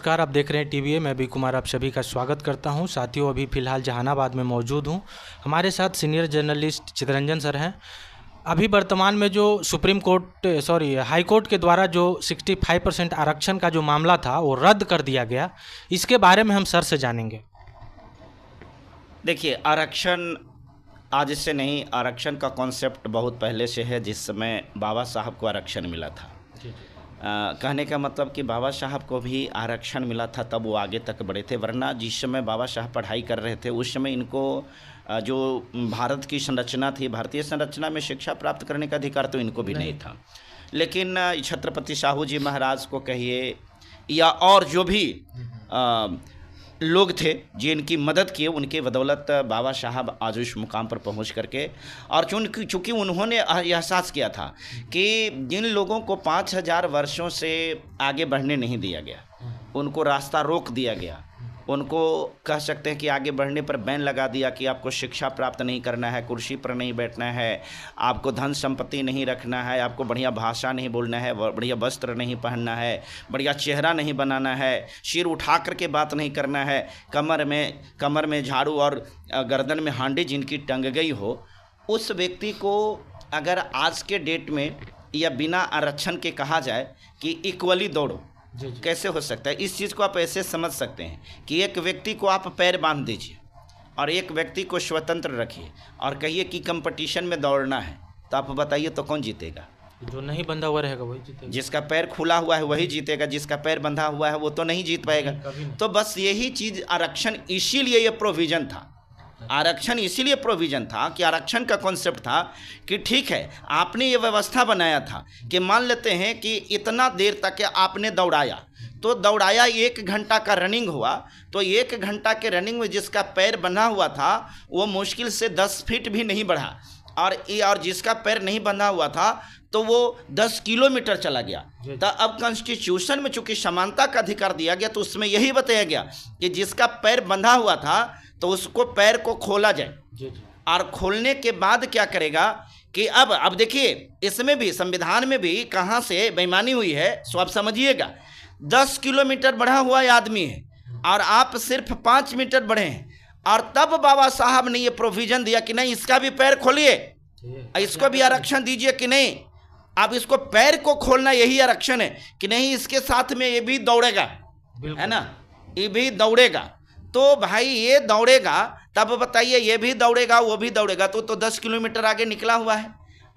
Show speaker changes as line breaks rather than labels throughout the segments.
नमस्कार, आप देख रहे हैं टीवीए। मैं बी कुमार आप सभी का स्वागत करता हूं। साथियों, अभी फ़िलहाल जहानाबाद में मौजूद हूं। हमारे साथ सीनियर जर्नलिस्ट चितरंजन सर हैं। अभी वर्तमान में जो हाई कोर्ट के द्वारा जो 65% आरक्षण का जो मामला था वो रद्द कर दिया गया, इसके बारे में हम सर से जानेंगे।
देखिए, आरक्षण आज से नहीं, आरक्षण का कॉन्सेप्ट बहुत पहले से है। जिस समय बाबा साहब को आरक्षण मिला था, कहने का मतलब कि बाबा साहब को भी आरक्षण मिला था, तब वो आगे तक बढ़े थे। वरना जिस समय बाबा साहब पढ़ाई कर रहे थे उस समय इनको जो भारत की संरचना थी, भारतीय संरचना में शिक्षा प्राप्त करने का अधिकार तो इनको भी नहीं था। लेकिन छत्रपति साहू जी महाराज को कहिए या और जो भी लोग थे जिनकी मदद किए, उनके बदौलत बाबा साहब आज उस मुकाम पर पहुंच करके, और चूँकि उन्होंने एहसास किया था कि जिन लोगों को 5000 वर्षों से आगे बढ़ने नहीं दिया गया, उनको रास्ता रोक दिया गया, उनको कह सकते हैं कि आगे बढ़ने पर बैन लगा दिया कि आपको शिक्षा प्राप्त नहीं करना है, कुर्सी पर नहीं बैठना है, आपको धन संपत्ति नहीं रखना है, आपको बढ़िया भाषा नहीं बोलना है, बढ़िया वस्त्र नहीं पहनना है, बढ़िया चेहरा नहीं बनाना है, सिर उठा करके बात नहीं करना है, कमर में झाड़ू और गर्दन में हांडी जिनकी टंग गई हो, उस व्यक्ति को अगर आज के डेट में या बिना आरक्षण के कहा जाए कि इक्वली दौड़ो, कैसे हो सकता है? इस चीज़ को आप ऐसे समझ सकते हैं कि एक व्यक्ति को आप पैर बांध दीजिए और एक व्यक्ति को स्वतंत्र रखिए और कहिए कि कंपटीशन में दौड़ना है, तो आप बताइए तो कौन जीतेगा?
जो नहीं बंधा हुआ रहेगा वही जीतेगा।
जिसका पैर खुला हुआ है वही जीतेगा, जिसका पैर बंधा हुआ है वो तो नहीं जीत पाएगा। तो बस यही चीज़ आरक्षण, इसीलिए ये प्रोविज़न था। आरक्षण इसीलिए प्रोविज़न था कि आरक्षण का कॉन्सेप्ट था कि ठीक है, आपने ये व्यवस्था बनाया था कि मान लेते हैं कि इतना देर तक आपने दौड़ाया, तो दौड़ाया 1 घंटा का रनिंग हुआ, तो 1 घंटा के रनिंग में जिसका पैर बंधा हुआ था वो मुश्किल से 10 फीट भी नहीं बढ़ा, और जिसका पैर नहीं बंधा हुआ था तो वो 10 किलोमीटर चला गया। तो अब कॉन्स्टिट्यूशन में चूंकि समानता का अधिकार दिया गया, तो उसमें यही बताया गया कि जिसका पैर बंधा हुआ था तो उसको पैर को खोला जाए, और खोलने के बाद क्या करेगा कि अब देखिए, इसमें भी संविधान में भी कहाँ से बेईमानी हुई है सो आप समझिएगा। 10 किलोमीटर बढ़ा हुआ आदमी है और आप सिर्फ 5 मीटर बढ़े हैं, और तब बाबा साहब ने ये प्रोविजन दिया कि नहीं, इसका भी पैर खोलिए, इसको भी आरक्षण दीजिए कि नहीं, अब इसको पैर को खोलना यही आरक्षण है कि नहीं, इसके साथ में ये भी दौड़ेगा, है ना, ये भी दौड़ेगा। तो भाई ये दौड़ेगा, तब बताइए ये भी दौड़ेगा वो भी दौड़ेगा, तो 10 किलोमीटर आगे निकला हुआ है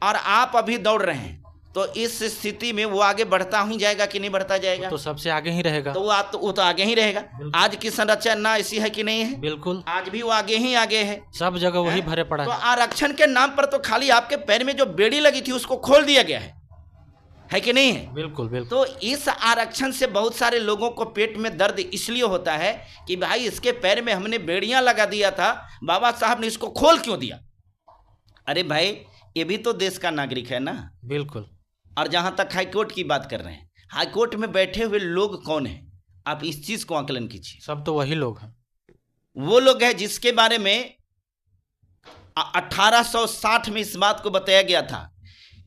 और आप अभी दौड़ रहे हैं, तो इस स्थिति में वो आगे बढ़ता ही जाएगा कि नहीं बढ़ता जाएगा?
तो सबसे आगे ही रहेगा।
तो वो तो आगे ही रहेगा। आज की संरचना ऐसी है कि नहीं है?
बिल्कुल,
आज भी वो आगे ही आगे है,
सब जगह वही भरे पड़ा
तो
है।
आरक्षण के नाम पर तो खाली आपके पैर में जो बेड़ी लगी थी उसको खोल दिया गया है कि नहीं है?
बिल्कुल बिल्कुल।
तो इस आरक्षण से बहुत सारे लोगों को पेट में दर्द इसलिए होता है कि भाई इसके पैर में हमने बेड़ियां लगा दिया था, बाबा साहब ने इसको खोल क्यों दिया? अरे भाई, ये भी तो देश का नागरिक है ना।
बिल्कुल।
और जहां तक हाईकोर्ट की बात कर रहे हैं, हाईकोर्ट में बैठे हुए लोग कौन हैं? आप इस चीज को आकलन कीजिए।
सब तो वही लोग हैं।
वो लोग हैं जिसके बारे में 1860 में इस बात को बताया गया था,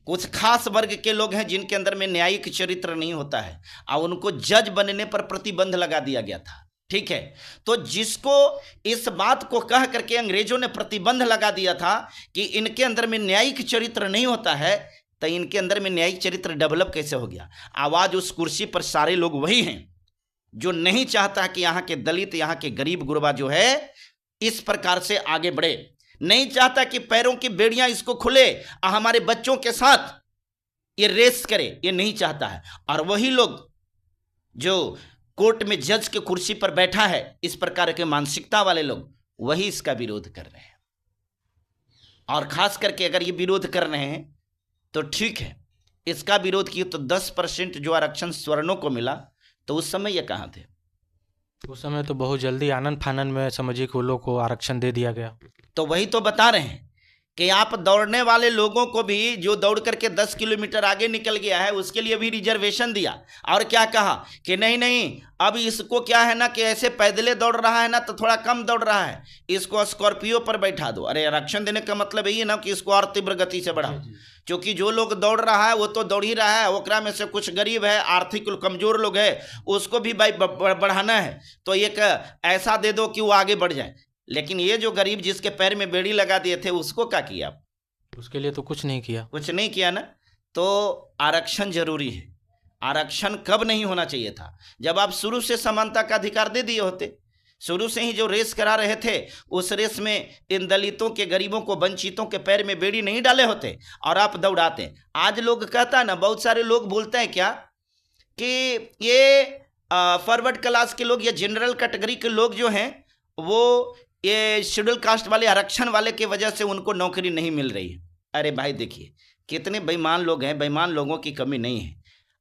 कुछ खास वर्ग के लोग हैं जिनके अंदर में न्यायिक चरित्र नहीं होता है और उनको जज बनने पर प्रतिबंध लगा दिया गया था। ठीक है, तो जिसको इस बात को कह करके अंग्रेजों ने प्रतिबंध लगा दिया था कि इनके अंदर में न्यायिक चरित्र नहीं होता है, तो इनके अंदर में न्यायिक चरित्र डेवलप कैसे हो गया? आवाज उस कुर्सी पर सारे लोग वही हैं जो नहीं चाहता कि यहाँ के दलित, यहाँ के गरीब गुरबा जो है इस प्रकार से आगे बढ़े, नहीं चाहता कि पैरों की बेड़ियां इसको खुले और हमारे बच्चों के साथ ये रेस करे, ये नहीं चाहता है। और वही लोग जो कोर्ट में जज के कुर्सी पर बैठा है, इस प्रकार के मानसिकता वाले लोग, वही इसका विरोध कर रहे हैं। और खास करके अगर ये विरोध कर रहे हैं तो ठीक है, इसका विरोध किए तो 10% जो आरक्षण स्वर्णों को मिला, तो उस समय ये कहाँ थे?
उस समय तो बहुत जल्दी आनंद फानन में समझिए कि लोगों को आरक्षण दे दिया गया।
तो वही तो बता रहे हैं कि आप दौड़ने वाले लोगों को भी, जो दौड़ करके 10 किलोमीटर आगे निकल गया है, उसके लिए भी रिजर्वेशन दिया, और क्या कहा कि नहीं, अब इसको क्या है ना कि ऐसे पैदले दौड़ रहा है ना तो थोड़ा कम दौड़ रहा है, इसको स्कॉर्पियो पर बैठा दो। अरे आरक्षण देने का मतलब यही है ना कि इसको और तीव्र गति से बढ़ाओ। क्योंकि जो लोग दौड़ रहा है वो तो दौड़ ही रहा है, ओकरा में से कुछ गरीब है, आर्थिक कमजोर लोग है, उसको भी भाई बढ़ाना है, तो एक ऐसा दे दो कि वो आगे बढ़ जाए। लेकिन ये जो गरीब जिसके पैर में बेड़ी लगा दिए थे, उसको क्या किया?
उसके लिए तो कुछ नहीं किया,
कुछ नहीं किया ना। तो आरक्षण जरूरी है। आरक्षण कब नहीं होना चाहिए था? जब आप शुरू से समानता का अधिकार दे दिए होते। शुरू से ही जो रेस करा रहे थे, उस रेस में इन दलितों के, गरीबों को, वंचितों के पैर में बेड़ी नहीं डाले होते और आप दौड़ाते। आज लोग कहता है ना, बहुत सारे लोग बोलते हैं क्या कि ये फॉरवर्ड क्लास के लोग या जनरल कैटेगरी के लोग जो हैं वो ये शेड्यूल कास्ट वाले, आरक्षण वाले की वजह से उनको नौकरी नहीं मिल रही है। अरे भाई देखिए कितने बेईमान लोग हैं, बेईमान लोगों की कमी नहीं है।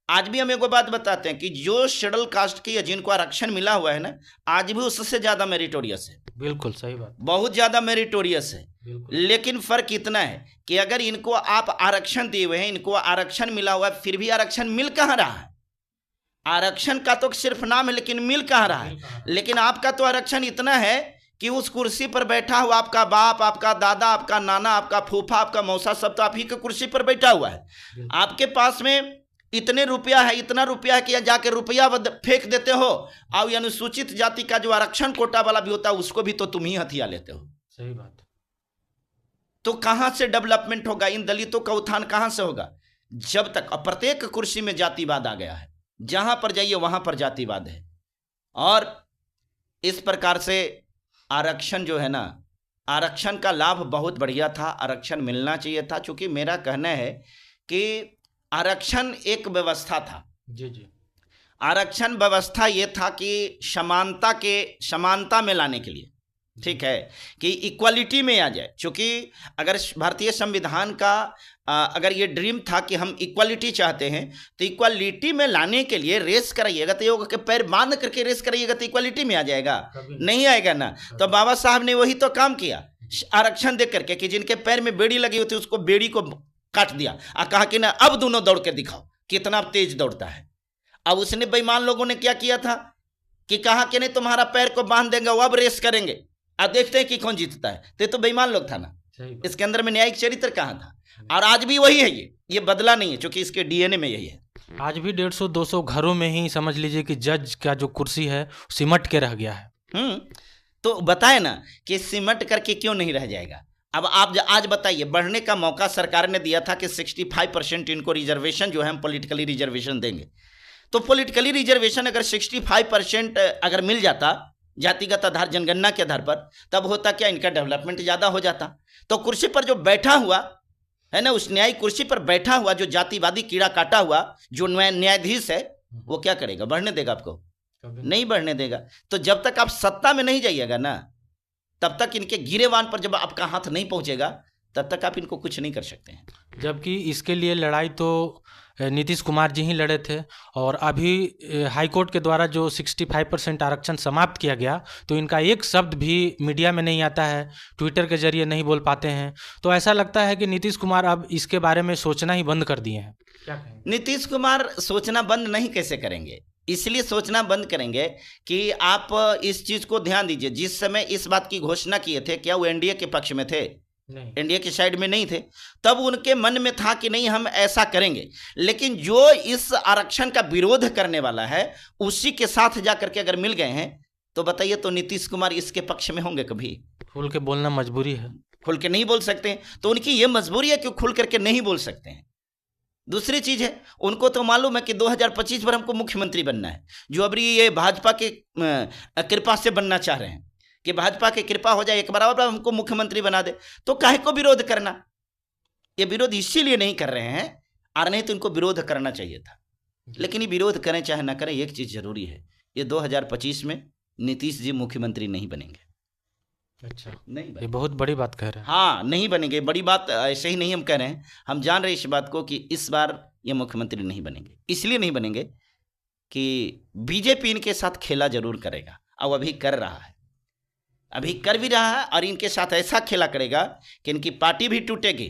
आज भी हम एक बात बताते हैं कि जो शेड्यूल कास्ट की या जिनको आरक्षण मिला हुआ है ना, आज भी उससे ज्यादा मेरिटोरियस है।
बिल्कुल सही बात,
बहुत ज्यादा मेरिटोरियस है। लेकिन फर्क इतना है कि अगर इनको आप आरक्षण दिए हुए हैं, इनको आरक्षण मिला हुआ है, फिर भी आरक्षण मिल कहाँ रहा है? आरक्षण का तो सिर्फ नाम है, लेकिन मिल कहाँ रहा है? लेकिन आपका तो आरक्षण इतना है कि उस कुर्सी पर बैठा हुआ आपका बाप, आपका दादा, आपका नाना, आपका फूफा, आपका मौसा, सब तो आप ही के कुर्सी पर बैठा हुआ है। आपके पास में इतने रुपया है, इतना रुपया है कि जाके रुपया फेंक देते हो, और अनुसूचित जाति का जो आरक्षण कोटा वाला भी होता है उसको भी तो तुम ही हथिया लेते हो।
सही बात।
तो कहां से डेवलपमेंट होगा? इन दलितों का उत्थान कहां से होगा? जब तक प्रत्येक कुर्सी में जातिवाद आ गया है, जहां पर जाइए वहां पर जातिवाद है। और इस प्रकार से आरक्षण जो है ना, आरक्षण का लाभ बहुत बढ़िया था, आरक्षण मिलना चाहिए था। चूंकि मेरा कहना है कि आरक्षण एक व्यवस्था था।
जी जी।
आरक्षण व्यवस्था ये था कि समानता में लाने के लिए, ठीक है, कि इक्वालिटी में आ जाए। क्योंकि अगर भारतीय संविधान का अगर ये ड्रीम था कि हम इक्वालिटी चाहते हैं, तो इक्वालिटी में लाने के लिए रेस कराइएगा, तो योग के पैर बांध करके रेस कराइएगा तो इक्वालिटी में आ जाएगा? नहीं आएगा ना। तो बाबा साहब ने वही तो काम किया, आरक्षण दे करके कि जिनके पैर में बेड़ी लगी होती उसको बेड़ी को काट दिया और कहा कि ना अब दोनों दौड़ के दिखाओ कितना तेज दौड़ता है। अब उसने बेईमान लोगों ने क्या किया था कि कहा कि नहीं तुम्हारा पैर को बांध देंगे, वो अब रेस करेंगे, अब देखते हैं कि कौन जीतता है। तो बेईमान लोग था ना, इसके अंदर में न्यायिक चरित्र कहाँ था? और आज भी वही है, ये बदला नहीं है, क्योंकि इसके डीएनए में यही है।
आज भी 150-200 घरों में ही समझ लीजिए कि जज का जो कुर्सी है सिमट के रह गया है।
तो बताए ना कि सिमट करके क्यों नहीं रह जाएगा? अब आप आज बताइए, बढ़ने का मौका सरकार ने दिया था कि 65% इनको रिजर्वेशन जो है हम पॉलिटिकली रिजर्वेशन देंगे। तो पॉलिटिकली रिजर्वेशन अगर 65% अगर मिल जाता जातिगत आधार, जनगणना के आधार पर, तब होता क्या, इनका डेवलपमेंट ज़्यादा हो जाता। तो कुर्सी पर जो बैठा हुआ है ना, उस न्यायिक कुर्सी पर बैठा हुआ जो जातिवादी कीड़ा काटा हुआ जो न्यायाधीश है, वो क्या करेगा? बढ़ने देगा आपको? नहीं बढ़ने देगा। तो जब तक आप सत्ता में नहीं जाइएगा ना, तब तक इनके गिरेवान पर जब आपका हाथ नहीं पहुंचेगा, तब तक आप इनको कुछ नहीं कर सकते हैं।
जबकि इसके लिए लड़ाई तो नीतीश कुमार जी ही लड़े थे, और अभी हाईकोर्ट के द्वारा जो 65% आरक्षण समाप्त किया गया, तो इनका एक शब्द भी मीडिया में नहीं आता है, ट्विटर के जरिए नहीं बोल पाते हैं। तो ऐसा लगता है कि नीतीश कुमार अब इसके बारे में सोचना ही बंद कर दिए हैं। क्या कहेंगे?
नीतीश कुमार सोचना बंद नहीं कैसे करेंगे? इसलिए सोचना बंद करेंगे कि आप इस चीज़ को ध्यान दीजिए। जिस समय इस बात की घोषणा किए थे, क्या वो एनडीए के पक्ष में थे? नहीं, एनडीए की साइड में नहीं थे। तब उनके मन में था कि नहीं हम ऐसा करेंगे। लेकिन जो इस आरक्षण का विरोध करने वाला है, उसी के साथ जाकर के अगर मिल गए हैं, तो बताइए, तो नीतीश कुमार इसके पक्ष में होंगे कभी?
खुल के बोलना मजबूरी है,
खुल के नहीं बोल सकते। तो उनकी ये मजबूरी है कि खुल करके नहीं बोल सकते हैं। दूसरी चीज है, उनको तो मालूम है कि 2025 पर हमको मुख्यमंत्री बनना है, जो अभी ये भाजपा के कृपा से बनना चाह रहे हैं कि भाजपा की कृपा हो जाए, एक बार और हमको मुख्यमंत्री बना दे। तो काहे को विरोध करना? ये विरोध इसीलिए नहीं कर रहे हैं, और नहीं तो इनको विरोध करना चाहिए था। लेकिन ये विरोध करें चाहे ना करें, एक चीज जरूरी है, ये 2025 में नीतीश जी मुख्यमंत्री नहीं बनेंगे।
अच्छा,
नहीं बनेंगे।
ये बहुत बड़ी बात कह रहे हैं।
हाँ, नहीं बनेंगे। बड़ी बात ऐसे ही नहीं हम कह रहे हैं, हम जान रहे हैं इस बात को कि इस बार ये मुख्यमंत्री नहीं बनेंगे। इसलिए नहीं बनेंगे कि बीजेपी इनके साथ खेला जरूर करेगा, और अभी कर रहा है, अभी कर भी रहा है, और इनके साथ ऐसा खेला करेगा कि इनकी पार्टी भी टूटेगी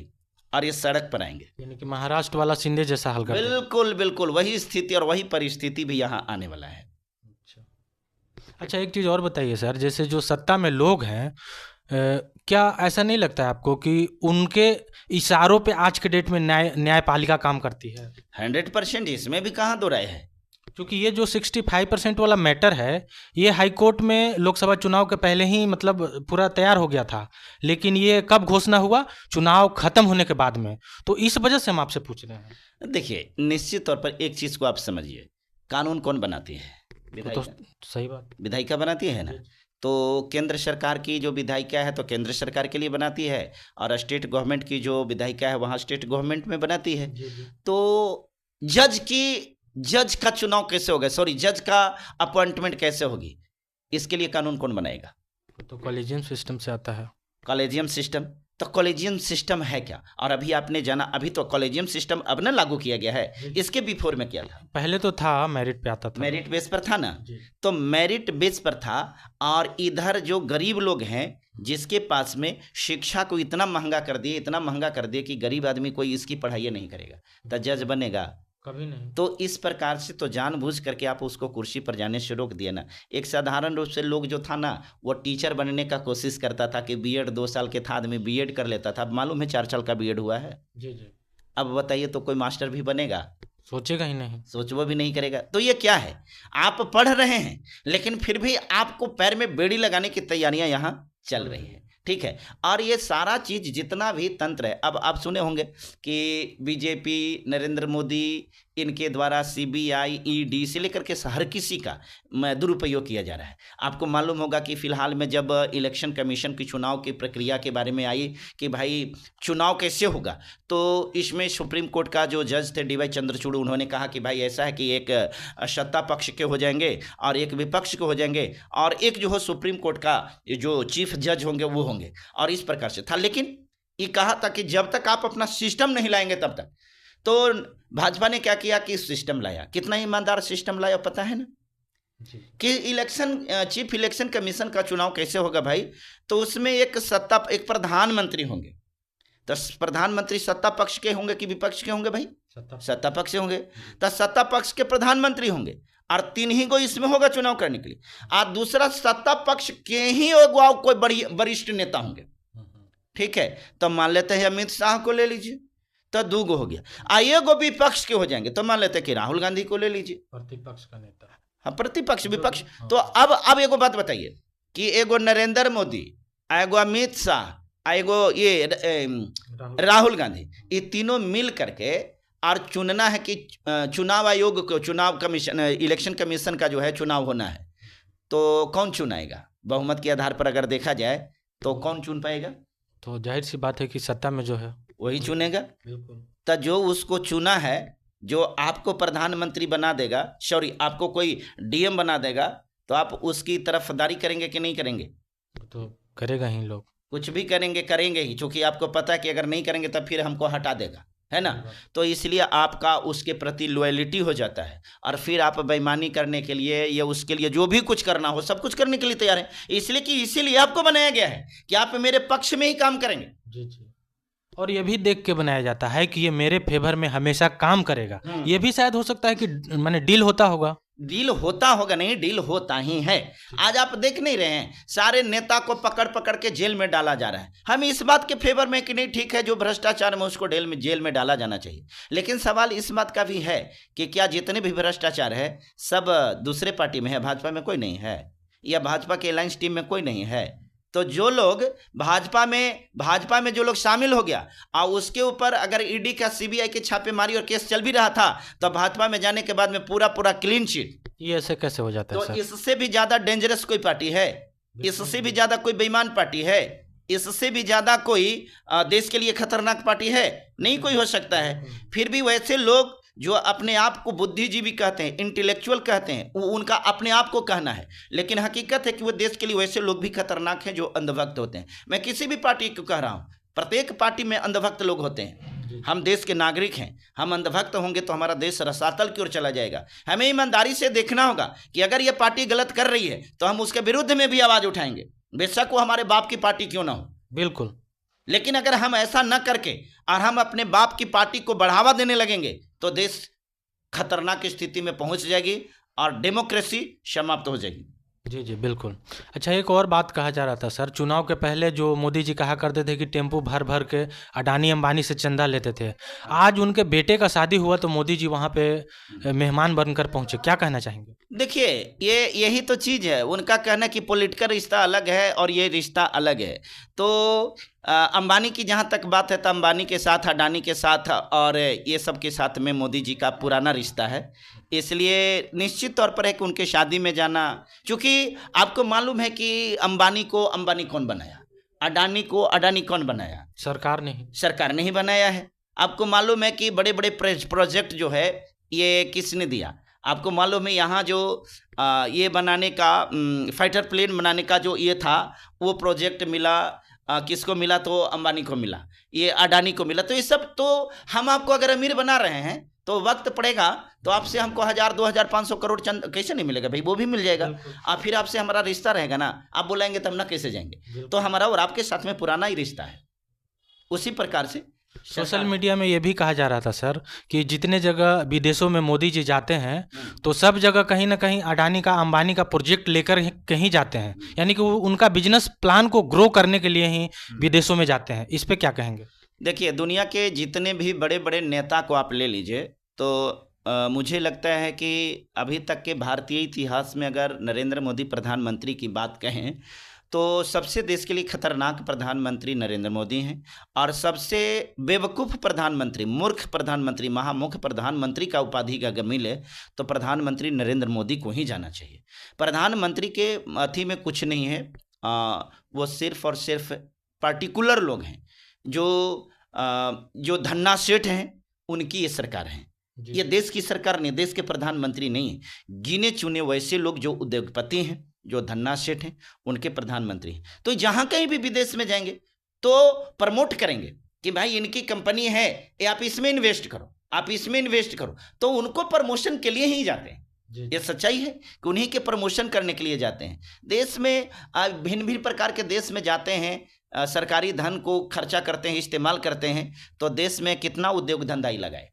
और ये सड़क पर आएंगे।
यानी कि महाराष्ट्र वाला शिंदे जैसा हाल कर देंगे।
बिल्कुल बिल्कुल वही स्थिति और वही परिस्थिति भी यहाँ आने वाला है।
अच्छा, एक चीज़ और बताइए सर, जैसे जो सत्ता में लोग हैं, क्या ऐसा नहीं लगता है आपको कि उनके इशारों पे आज के डेट में न्यायपालिका काम करती है?
100% इसमें भी कहाँ दो राय है।
क्योंकि ये जो 65% वाला मैटर है, ये हाई कोर्ट में लोकसभा चुनाव के पहले ही मतलब पूरा तैयार हो गया था, लेकिन ये कब घोषणा हुआ? चुनाव खत्म होने के बाद में। तो इस वजह से हम आपसे पूछ रहे हैं।
देखिए, निश्चित तौर पर एक चीज़ को आप समझिए, कानून कौन बनाती है?
तो सही बात,
विधायिका बनाती है ना। तो केंद्र सरकार की जो विधायिका है तो केंद्र सरकार के लिए बनाती है, और स्टेट गवर्नमेंट की जो विधायिका है वहाँ स्टेट गवर्नमेंट में बनाती है। तो जज का चुनाव कैसे होगा, सॉरी जज का अपॉइंटमेंट कैसे होगी, इसके लिए कानून कौन बनाएगा?
तो कॉलेजियम सिस्टम से आता है।
कॉलेजियम सिस्टम, तो कॉलेजियम सिस्टम है क्या? और अभी आपने जाना, अभी तो कॉलेजियम सिस्टम अब ना लागू किया गया है, इसके बिफोर में क्या था?
पहले तो था, मेरिट पे आता था,
मेरिट बेस पर था ना। तो मेरिट बेस पर था, और इधर जो गरीब लोग हैं जिसके पास में शिक्षा को इतना महंगा कर दिए, इतना महंगा कर दिए कि गरीब आदमी कोई इसकी पढ़ाई नहीं करेगा, तो जज बनेगा
कभी नहीं।
तो इस प्रकार से तो जानबूझ करके आप उसको कुर्सी पर जाने से रोक दिए ना। एक साधारण रूप से लोग जो था ना, वो टीचर बनने का कोशिश करता था कि बीएड 2 साल के था आदमी बीएड कर लेता था, अब मालूम है 4 साल का बीएड हुआ है।
जी।
अब बताइए, तो कोई मास्टर भी बनेगा?
सोचेगा ही नहीं,
सोचबो भी नहीं करेगा। तो ये क्या है, आप पढ़ रहे हैं लेकिन फिर भी आपको पैर में बेड़ी लगाने की तैयारियां यहाँ चल रही हैं, ठीक है। और ये सारा चीज जितना भी तंत्र है, अब आप सुने होंगे कि बीजेपी, नरेंद्र मोदी, इनके द्वारा सीबीआई, ईडी से लेकर के हर किसी का दुरुपयोग किया जा रहा है। आपको मालूम होगा कि फिलहाल में जब इलेक्शन कमीशन की चुनाव की प्रक्रिया के बारे में आई कि भाई चुनाव कैसे होगा, तो इसमें सुप्रीम कोर्ट का जो जज थे डीवाई चंद्रचूड़, उन्होंने कहा कि भाई ऐसा है कि एक सत्ता पक्ष के हो जाएंगे और एक विपक्ष के हो जाएंगे, और एक जो हो सुप्रीम कोर्ट का जो चीफ जज होंगे वो होंगे, और इस प्रकार से था। लेकिन ये कहा था कि जब तक आप अपना सिस्टम नहीं लाएंगे तब तक। तो भाजपा ने क्या किया कि सिस्टम लाया। कितना ईमानदार सिस्टम लाया पता है ना, कि चीफ इलेक्शन कमीशन का चुनाव कैसे होगा भाई, तो उसमें एक प्रधानमंत्री होंगे। तो प्रधानमंत्री सत्ता पक्ष के होंगे कि विपक्ष के होंगे भाई? सत्ता पक्ष के होंगे। तो सत्ता पक्ष के प्रधानमंत्री होंगे, और 3 ही को इसमें होगा चुनाव करने के लिए, और दूसरा सत्ता पक्ष के ही कोई बड़ी वरिष्ठ नेता होंगे, ठीक है। तो मान लेते हैं अमित शाह को ले लीजिए, तो 2 गो हो गया। एगो विपक्ष के हो जाएंगे, तो मान लेते हैं कि राहुल गांधी को ले लीजिए,
प्रतिपक्ष का नेता।
हाँ, प्रतिपक्ष विपक्ष। तो अब एगो बात बताइए कि एगो नरेंद्र मोदी, एगो अमित शाह, एगो ये राहुल गांधी, ये तीनों मिल करके और चुनना है कि चुनाव आयोग को, चुनाव कमीशन, इलेक्शन कमीशन का जो है चुनाव होना है, तो कौन चुनाएगा? बहुमत के आधार पर अगर देखा जाए तो कौन चुन पाएगा?
तो जाहिर सी बात है कि सत्ता में जो है
वही चुनेगा।
बिल्कुल।
तो जो उसको चुना है, जो आपको प्रधानमंत्री बना देगा, सॉरी आपको कोई डीएम बना देगा, तो आप उसकी तरफदारी करेंगे कि नहीं करेंगे?
तो करेगा ही, लोग
कुछ भी करेंगे ही, क्योंकि आपको पता है कि अगर नहीं करेंगे तब फिर हमको हटा देगा, है ना। तो इसलिए आपका उसके प्रति लॉयल्टी हो जाता है, और फिर आप बेईमानी करने के लिए या उसके लिए जो भी कुछ करना हो सब कुछ करने के लिए तैयार है। इसीलिए आपको बनाया गया है कि आप मेरे पक्ष में ही काम करेंगे।
जी। और ये भी देख के बनाया जाता है कि ये मेरे फेवर में हमेशा काम करेगा। ये भी शायद हो सकता है कि माने डील होता होगा।
डील होता होगा नहीं, डील होता ही है। आज आप देख नहीं रहे हैं, सारे नेता को पकड़ पकड़ के जेल में डाला जा रहा है। हम इस बात के फेवर में कि नहीं, ठीक है, जो भ्रष्टाचार में उसको जेल में डाला जाना चाहिए, लेकिन सवाल इस बात का भी है कि क्या जितने भी भ्रष्टाचार है सब दूसरे पार्टी में है, भाजपा में कोई नहीं है, या भाजपा के अलायंस टीम में कोई नहीं है। तो जो लोग भाजपा में जो लोग शामिल हो गया, और उसके ऊपर अगर ईडी का सीबीआई के छापेमारी और केस चल भी रहा था, तो भाजपा में जाने के बाद में पूरा क्लीन चिट।
ये ऐसे कैसे हो जाता है?
तो इससे भी ज्यादा डेंजरस कोई पार्टी है? इससे भी ज्यादा कोई बेईमान पार्टी है? इससे भी ज्यादा कोई देश के लिए खतरनाक पार्टी है? नहीं कोई हो सकता है। फिर भी वैसे लोग जो अपने आप को बुद्धिजीवी कहते हैं, इंटेलेक्चुअल कहते हैं, वो उनका अपने आप को कहना है, लेकिन हकीकत है कि वो देश के लिए वैसे लोग भी खतरनाक हैं जो अंधभक्त होते हैं। मैं किसी भी पार्टी को कह रहा हूँ, प्रत्येक पार्टी में अंधभक्त लोग होते हैं। हम देश के नागरिक हैं, हम अंधभक्त होंगे तो हमारा देश रसातल की ओर चला जाएगा। हमें ईमानदारी से देखना होगा कि अगर ये पार्टी गलत कर रही है तो हम उसके विरुद्ध में भी आवाज उठाएंगे, बेशक वो हमारे बाप की पार्टी क्यों ना हो।
बिल्कुल।
लेकिन अगर हम ऐसा न करके और हम अपने बाप की पार्टी को बढ़ावा देने लगेंगे तो देश खतरनाक स्थिति में पहुंच जाएगी और डेमोक्रेसी समाप्त हो जाएगी।
जी, जी, बिल्कुल। अच्छा, एक और बात कहा जा रहा था सर, चुनाव के पहले जो मोदी जी कहा करते थे कि टेम्पू भर-भर के अडानी-अंबानी से चंदा लेते थे। आज उनके बेटे का शादी हुआ तो मोदी जी वहाँ पे मेहमान बनकर पहुँचे। क्या कहना चाहेंगे?
देखिए, ये यही तो चीज़ है, उनका कहना कि पॉलिटिकल रिश्ता अलग है और ये रिश्ता अलग है। तो अंबानी की जहाँ तक बात है तो अंबानी के साथ, अडानी के साथ और ये सब के साथ में मोदी जी का पुराना रिश्ता है। इसलिए निश्चित तौर पर है कि उनके शादी में जाना, क्योंकि आपको मालूम है कि अंबानी को अंबानी कौन बनाया, अडानी को अडानी कौन बनाया?
सरकार ने ही।
सरकार ने ही बनाया है। आपको मालूम है कि बड़े बड़े प्रोजेक्ट जो है ये किसने दिया? आपको मालूम है यहाँ जो ये बनाने का फाइटर प्लेन बनाने का जो ये था, वो प्रोजेक्ट मिला किसको मिला? तो अंबानी को मिला, ये अडानी को मिला। तो ये सब तो हम आपको अगर अमीर बना रहे हैं तो वक्त पड़ेगा तो आपसे हमको 1000, 2000, 500 करोड़ चंद कैसे नहीं मिलेगा भाई? वो भी मिल जाएगा। और फिर आपसे हमारा रिश्ता रहेगा ना, आप बुलाएंगे तब ना, कैसे जाएंगे? तो हमारा और आपके साथ में पुराना ही रिश्ता है। उसी प्रकार से
सोशल मीडिया में ये भी कहा जा रहा था सर कि जितने जगह विदेशों में मोदी जी जाते हैं तो सब जगह कहीं ना कहीं अडानी का, अंबानी का प्रोजेक्ट लेकर कहीं जाते हैं, यानी कि वो उनका बिजनेस प्लान को ग्रो करने के लिए ही विदेशों में जाते हैं। इस पे क्या कहेंगे?
देखिए, दुनिया के जितने भी बड़े बड़े नेता को आप ले लीजिए तो मुझे लगता है कि अभी तक के भारतीय इतिहास में अगर नरेंद्र मोदी प्रधानमंत्री की बात कहें तो सबसे देश के लिए खतरनाक प्रधानमंत्री नरेंद्र मोदी हैं, और सबसे बेवकूफ़ प्रधानमंत्री, मूर्ख प्रधानमंत्री, महामूर्ख प्रधानमंत्री का उपाधि अगर मिले तो प्रधानमंत्री नरेंद्र मोदी को ही जाना चाहिए। प्रधानमंत्री के अथी में कुछ नहीं है, वो सिर्फ और सिर्फ पार्टिकुलर लोग हैं जो धन्ना सेठ हैं, उनकी ये सरकार है। ये देश की सरकार नहीं, देश के प्रधानमंत्री नहीं है। गिने चुने वैसे लोग जो उद्योगपति हैं, जो धन्ना सेठ हैं, उनके प्रधानमंत्री हैं। तो जहाँ कहीं भी विदेश में जाएंगे तो प्रमोट करेंगे कि भाई इनकी कंपनी है, ये आप इसमें इन्वेस्ट करो, आप इसमें इन्वेस्ट करो, तो उनको प्रमोशन के लिए ही जाते हैं। ये सच्चाई है कि उन्हीं के प्रमोशन करने के लिए जाते हैं। देश में भिन्न भिन्न प्रकार के देश में जाते हैं, सरकारी धन को खर्चा करते हैं, इस्तेमाल करते हैं, तो देश में कितना उद्योग धंधा ही लगाए।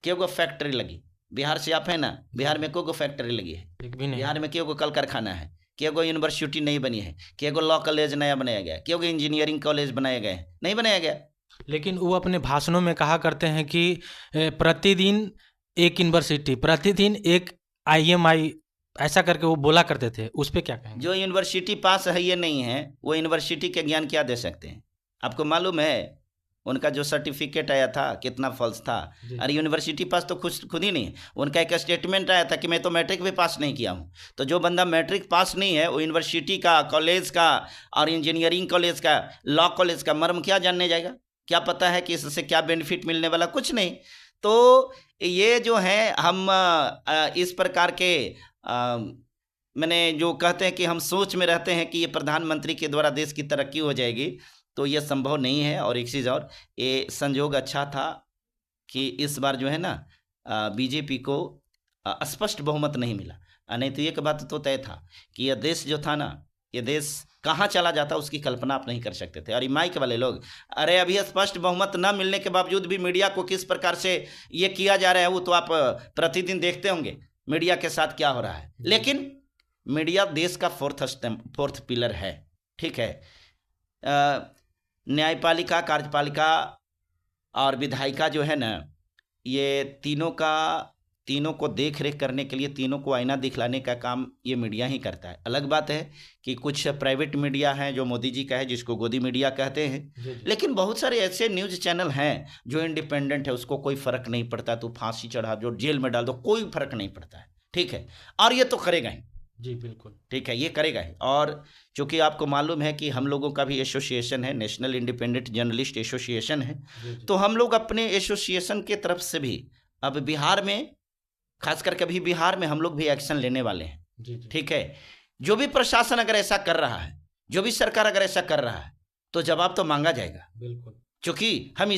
क्यों फैक्ट्री लगी? बिहार से आप है ना, बिहार में कोई फैक्ट्री लगी है?
एक भी नहीं।
बिहार में क्यों कल कारखाना है? क्यों यूनिवर्सिटी नहीं बनी है? क्यों लॉ कॉलेज नया बनाया गया? क्यों इंजीनियरिंग कॉलेज बनाया गया? नहीं बनाया गया।
लेकिन वो अपने भाषणों में कहा करते हैं कि प्रतिदिन एक यूनिवर्सिटी, प्रतिदिन एक IMI, ऐसा करके वो बोला करते थे। उस पर क्या कहेंगे?
जो यूनिवर्सिटी पास है ये नहीं है, वो यूनिवर्सिटी के ज्ञान क्या दे सकते हैं? आपको मालूम है उनका जो सर्टिफिकेट आया था कितना फॉल्स था? अरे यूनिवर्सिटी पास तो खुद ही नहीं है। उनका एक स्टेटमेंट आया था कि मैं तो मैट्रिक भी पास नहीं किया हूँ। तो जो बंदा मैट्रिक पास नहीं है वो यूनिवर्सिटी का, कॉलेज का और इंजीनियरिंग कॉलेज का, लॉ कॉलेज का मर्म क्या जानने जाएगा? क्या पता है कि इससे क्या बेनिफिट मिलने वाला? कुछ नहीं। तो ये जो है हम इस प्रकार के मैंने जो कहते हैं कि हम सोच में रहते हैं कि ये प्रधानमंत्री के द्वारा देश की तरक्की हो जाएगी, तो ये संभव नहीं है। और एक चीज़ और, ये संयोग अच्छा था कि इस बार जो है ना बीजेपी को स्पष्ट बहुमत नहीं मिला, नहीं तो एक बात तो तय था कि यह देश जो था ना, ये देश कहाँ चला जाता उसकी कल्पना आप नहीं कर सकते थे। और ये माइक वाले लोग, अरे अभी स्पष्ट बहुमत न मिलने के बावजूद भी मीडिया को किस प्रकार से ये किया जा रहा है वो तो आप प्रतिदिन देखते होंगे मीडिया के साथ क्या हो रहा है। लेकिन मीडिया देश का फोर्थ पिलर है, ठीक है। न्यायपालिका, कार्यपालिका और विधायिका जो है ना, ये तीनों को देख रेख करने के लिए, तीनों को आईना दिखलाने का काम ये मीडिया ही करता है। अलग बात है कि कुछ प्राइवेट मीडिया है जो मोदी जी का है, जिसको गोदी मीडिया कहते हैं, लेकिन बहुत सारे ऐसे न्यूज़ चैनल हैं जो इंडिपेंडेंट है, उसको कोई फ़र्क नहीं पड़ता। तो फांसी चढ़ा दो, जेल में डाल दो, कोई फ़र्क नहीं पड़ता है, ठीक है। और ये तो करेगा ही,
जी बिल्कुल,
ठीक है, ये करेगा ही। और चूँकि आपको मालूम है कि हम लोगों का भी एसोसिएशन है, नेशनल इंडिपेंडेंट जर्नलिस्ट एसोसिएशन है, तो हम लोग अपने एसोसिएशन के तरफ से भी अब बिहार में, खास करके अभी बिहार में हम लोग भी एक्शन लेने वाले हैं, ठीक है। जो भी प्रशासन अगर ऐसा कर रहा है, जो भी सरकार अगर ऐसा कर रहा है, तो जवाब तो मांगा जाएगा, बिल्कुल। क्योंकि हम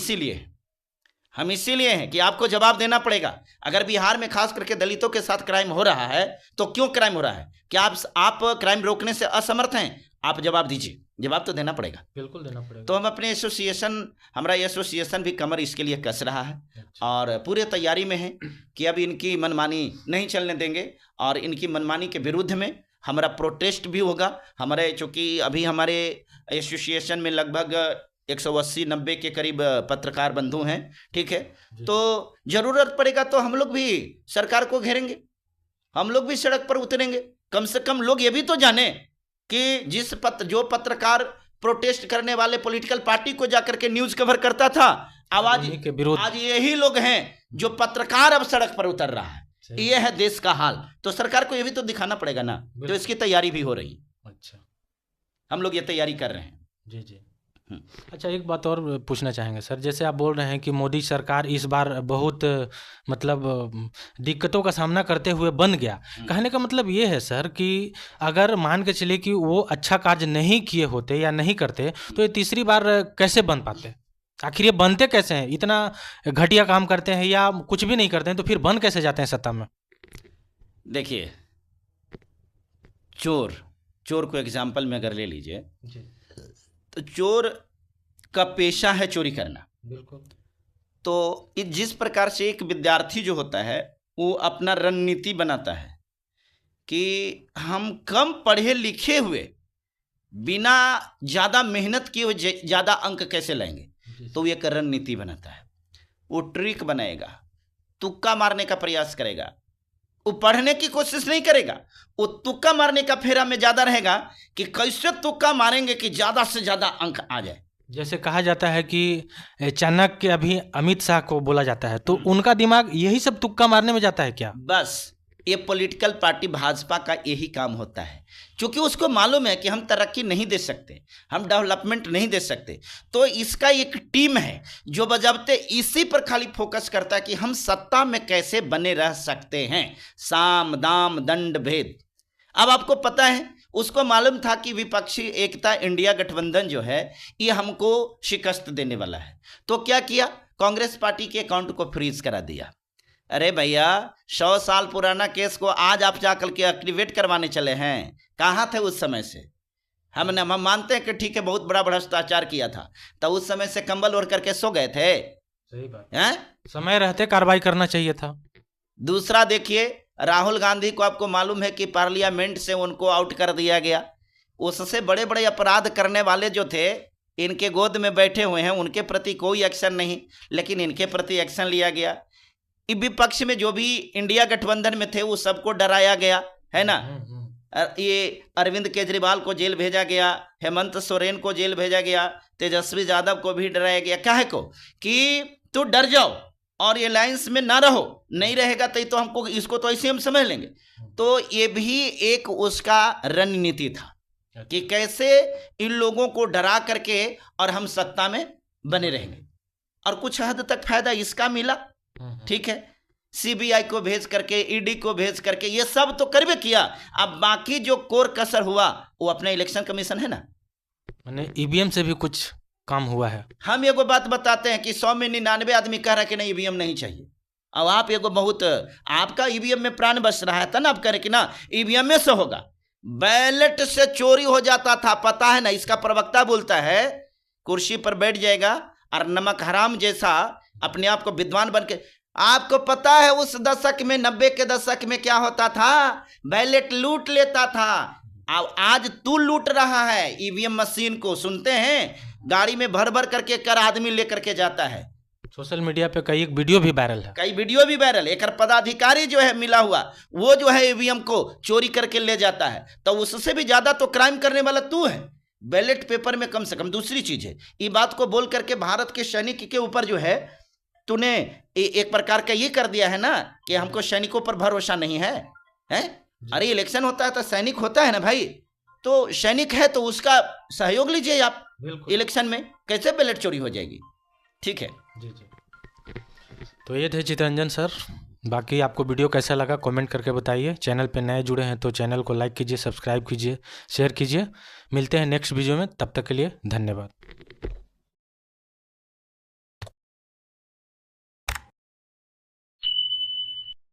इसीलिए हैं कि आपको जवाब देना पड़ेगा। अगर बिहार में खास करके दलितों के साथ क्राइम हो रहा है तो क्यों क्राइम हो रहा है? क्या आप क्राइम रोकने से असमर्थ हैं? आप जवाब दीजिए, जवाब तो देना पड़ेगा, बिल्कुल देना पड़ेगा। तो हम अपने हमारा एसोसिएशन भी कमर इसके लिए कस रहा है और पूरे तैयारी में है कि अब इनकी मनमानी नहीं चलने देंगे और इनकी मनमानी के विरुद्ध में हमारा प्रोटेस्ट भी होगा। हमारे चूँकि अभी हमारे एसोसिएशन में लगभग 180-90 के करीब पत्रकार बंधु हैं, ठीक है। तो जरूरत पड़ेगा तो हम लोग भी सरकार को घेरेंगे, हम लोग भी सड़क पर उतरेंगे। कम से कम लोग ये भी तो जाने कि जो पत्रकार प्रोटेस्ट करने वाले पॉलिटिकल पार्टी को जाकर के न्यूज कवर करता था, आवाज के विरोध, आज यही लोग हैं जो पत्रकार अब सड़क पर उतर रहा है। ये है देश का हाल। तो सरकार को ये भी तो दिखाना पड़ेगा ना। तो इसकी तैयारी भी हो रही। अच्छा, हम लोग ये तैयारी कर रहे हैं। जी जी।
अच्छा, एक बात और पूछना चाहेंगे सर, जैसे आप बोल रहे हैं कि मोदी सरकार इस बार बहुत मतलब दिक्कतों का सामना करते हुए बन गया, कहने का मतलब ये है सर कि अगर मान के चलिए कि वो अच्छा कार्य नहीं किए होते या नहीं करते तो ये तीसरी बार कैसे बन पाते? आखिर ये बनते कैसे हैं? इतना घटिया काम करते हैं या कुछ भी नहीं करते हैं तो फिर बन कैसे जाते हैं सत्ता में?
देखिए, चोर को एग्जाम्पल में अगर ले लीजिए तो चोर का पेशा है चोरी करना। बिल्कुल। तो जिस प्रकार से एक विद्यार्थी जो होता है वो अपना रणनीति बनाता है कि हम कम पढ़े लिखे हुए बिना ज़्यादा मेहनत किए हुए ज़्यादा अंक कैसे लाएंगे, तो एक रणनीति बनाता है। वो ट्रिक बनाएगा, तुक्का मारने का प्रयास करेगा। वो पढ़ने की कोशिश नहीं करेगा, वो तुक्का मारने का फेरा में ज़्यादा रहेगा कि कैसे तुक्का मारेंगे कि ज़्यादा से ज़्यादा अंक आ जाए।
जैसे कहा जाता है कि चाणक्य अभी अमित शाह को बोला जाता है, तो उनका दिमाग यही सब तुक्का मारने में जाता है क्या?
बस ये पॉलिटिकल पार्टी भाजपा का यही काम होता है, क्योंकि उसको मालूम है कि हम तरक्की नहीं दे सकते, हम डेवलपमेंट नहीं दे सकते। तो इसका एक टीम है जो बजाबते इसी पर खाली फोकस करता है कि हम सत्ता में कैसे बने रह सकते हैं, साम दाम दंड भेद। अब आपको पता है, उसको मालूम था कि विपक्षी एकता इंडिया गठबंधन जो है ये हमको शिकस्त देने वाला है। तो क्या किया, कांग्रेस पार्टी के अकाउंट को फ्रीज करा दिया। अरे भैया, 100 साल पुराना केस को आज आप जाकर के एक्टिवेट करवाने चले हैं, कहाँ थे उस समय से? हम मानते हैं कि ठीक है बहुत बड़ा भ्रष्टाचार किया था, तो उस समय से कंबल ओढ़ करके सो गए थे? सही बात है,
समय रहते कार्रवाई करना चाहिए था।
दूसरा देखिए, राहुल गांधी को आपको मालूम है कि पार्लियामेंट से उनको आउट कर दिया गया। उससे बड़े बड़े अपराध करने वाले जो थे इनके गोद में बैठे हुए हैं, उनके प्रति कोई एक्शन नहीं, लेकिन इनके प्रति एक्शन लिया गया। विपक्ष में जो भी इंडिया गठबंधन में थे वो सबको डराया गया है ना। ये अरविंद केजरीवाल को जेल भेजा गया, हेमंत सोरेन को जेल भेजा गया, तेजस्वी यादव को भी डराया गया। काहे को कि तू डर जाओ और ये लाइंस में ना रहो, नहीं रहेगा तो हमको इसको तो ऐसे हम समझ लेंगे। तो ये भी एक उसका रणनीति था कि कैसे इन लोगों को डरा करके और हम सत्ता में बने रहेंगे। और कुछ हद तक फायदा इसका मिला, ठीक है। सीबीआई को भेज करके, ईडी को भेज करके ये सब तो करवे किया। अब बाकी जो कोर कसर हुआ वो अपना इलेक्शन कमीशन है ना,
मैंने ईवीएम से भी कुछ काम हुआ है।
हम एगो बात बताते हैं कि 100 में 99 आदमी कह रहा है कि नहीं ईवीएम नहीं चाहिए। अब आप एगो बहुत आपका ईवीएम में प्राण बच रहा है, तब आप कह रहे कि ना ईवीएम में से होगा। बैलेट से चोरी हो जाता था, पता है ना। इसका प्रवक्ता बोलता है कुर्सी पर बैठ जाएगा और नमक हराम जैसा अपने आप को विद्वान बन के। आपको पता है उस दशक में, 90 के दशक में क्या होता था? बैलेट लूट लेता था। अब आज तू लूट रहा है ईवीएम मशीन को। सुनते हैं गाड़ी में भर भर करके कर आदमी लेकर के जाता है।
सोशल मीडिया पे कई वीडियो भी वायरल है,
कई वीडियो भी वायरल है। एक पदाधिकारी जो है मिला हुआ, वो जो है ईवीएम को चोरी करके ले जाता है। तो उससे भी ज्यादा तो क्राइम करने वाला तू है। बैलेट पेपर में कम से कम। दूसरी चीज है, ये बात को बोल करके भारत के सैनिक के ऊपर जो है तूने एक प्रकार का ये कर दिया है ना कि हमको सैनिकों पर भरोसा नहीं है, हैं? अरे इलेक्शन होता है तो सैनिक होता है ना भाई, तो सैनिक है तो उसका सहयोग लीजिए आप इलेक्शन में। कैसे बैलेट चोरी हो जाएगी? ठीक है जी जी।
तो ये थे चितरंजन सर। बाकी आपको वीडियो कैसा लगा कमेंट करके बताइए। चैनल पे नए जुड़े हैं तो चैनल को लाइक कीजिए, सब्सक्राइब कीजिए, शेयर कीजिए। मिलते हैं नेक्स्ट वीडियो में, तब तक के लिए धन्यवाद।